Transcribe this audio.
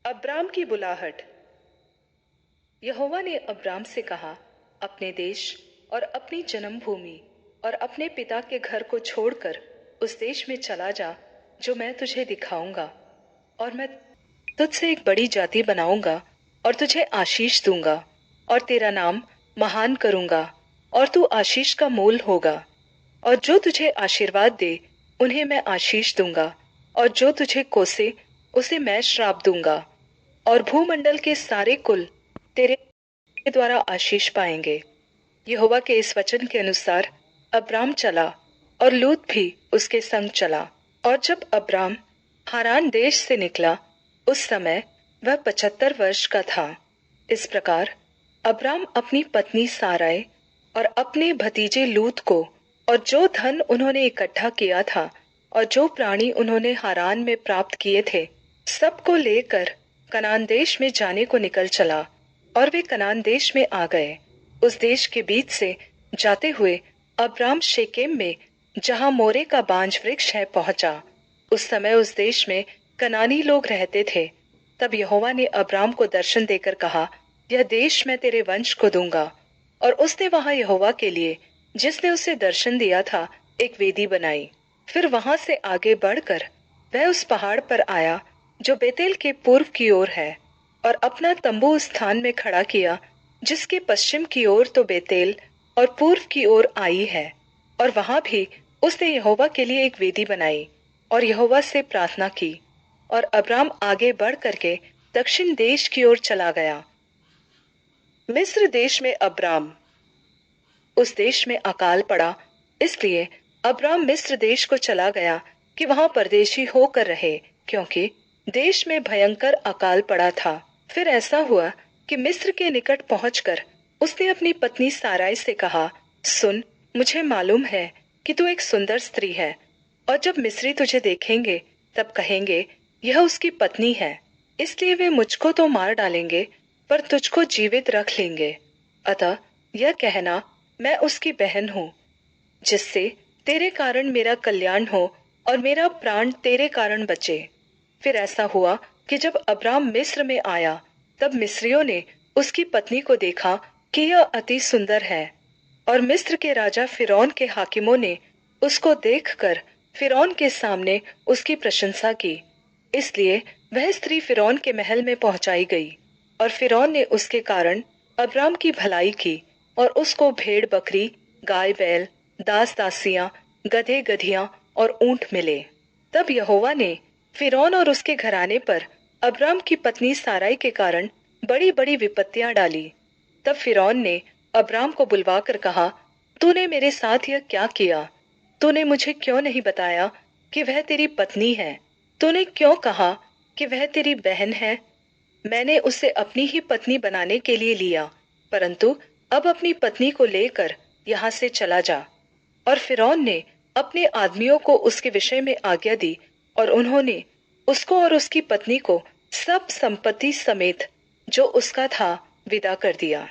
Abram की बुलाहट। यहोवा ने Abram से कहा, अपने देश और अपनी जन्मभूमि और अपने पिता के घर को छोड़कर उस देश में चला जा जो मैं तुझे दिखाऊंगा, और मैं तुझसे एक बड़ी जाति बनाऊंगा और तुझे आशीष दूंगा और तेरा नाम महान करूंगा और तू आशीष का मूल होगा। और जो तुझे आशीर्वाद दे उन्हें मैं आशीष दूंगा, और जो तुझे कोसे उसे मैं श्राप दूंगा। और भूमंडल के सारे कुल तेरे द्वारा आशीष पाएंगे। यहोवा के इस वचन के अनुसार अब्राम चला और लूत भी उसके संग चला। और जब अब्राम हारान देश से निकला उस समय वह 75 वर्ष का था। इस प्रकार अब्राम अपनी पत्नी साराय और अपने भतीजे लूत को और जो धन उन्होंने इकट्ठा किया था और जो प्राणी उन्होंने हारान में प्राप्त किए थे, सबको लेकर कनान देश में जाने को निकल चला। और वे कनान देश में आ गए। उस देश के बीच से जाते हुए अब्राम शेकेम में, जहां मोरे का बांज वृक्ष है, पहुंचा। उस समय उस देश में कनानी लोग रहते थे। तब यहोवा ने अब्राम को दर्शन देकर कहा, यह देश मैं तेरे वंश को दूंगा। और उसने वहां यहोवा के लिए, जिसने उसे दर्शन दिया था, एक वेदी बनाई। फिर वहां से आगे बढ़कर वह उस पहाड़ पर आया जो बेतेल के पूर्व की ओर है, और अपना तंबू उस स्थान में खड़ा किया जिसके पश्चिम की ओर तो बेतेल और पूर्व की ओर आई है। और वहां भी उसने यहोवा के लिए एक वेदी बनाई और यहोवा से प्रार्थना की। और अब्राम आगे बढ़ करके दक्षिण देश की ओर चला गया। मिस्र देश में अब्राम। उस देश में अकाल पड़ा, इसलिए अब्राम मिस्र देश को चला गया कि वहां परदेशी होकर रहे, क्योंकि देश में भयंकर अकाल पड़ा था। फिर ऐसा हुआ कि मिस्र के निकट पहुंचकर उसने अपनी पत्नी साराई से कहा, सुन, मुझे मालूम है कि तू एक सुंदर स्त्री है, और जब मिस्री तुझे देखेंगे तब कहेंगे, यह उसकी पत्नी है। इसलिए वे मुझको तो मार डालेंगे, पर तुझको जीवित रख लेंगे। अतः यह कहना, मैं उसकी बहन हूँ, जिससे तेरे कारण मेरा कल्याण हो और मेरा प्राण तेरे कारण बचे। फिर ऐसा हुआ कि जब अब्राम मिस्र में आया, तब मिस्रियों ने उसकी पत्नी को देखा कि यह अति सुंदर है। और मिस्र के राजा फिरौन के हाकिमों ने उसको देखकर फिरौन के सामने उसकी प्रशंसा की। इसलिए वह स्त्री फिरौन के महल में पहुंचाई गई, और फिरौन ने उसके कारण अब्राम की भलाई की, और उसको भेड़ बकरी, गाय बैल, दास दासियां, गधे गधियां और ऊंट मिले। तब यहोवा ने फिरौन और उसके घराने पर अब्राम की पत्नी साराई के कारण बड़ी बड़ी विपत्तियां डाली। तब फिरौन ने अब्राम को बुलवाकर कहा, तूने मेरे साथ यह क्या किया? तूने मुझे क्यों नहीं बताया कि वह तेरी पत्नी है? तूने क्यों कहा कि वह तेरी बहन है? मैंने उसे अपनी ही पत्नी बनाने के लिए लिया, परंतु अब अपनी पत्नी को लेकर यहाँ से चला जा। और फिरौन ने अपने आदमियों को उसके विषय में आज्ञा दी, और उन्होंने उसको और उसकी पत्नी को सब संपत्ति समेत जो उसका था विदा कर दिया।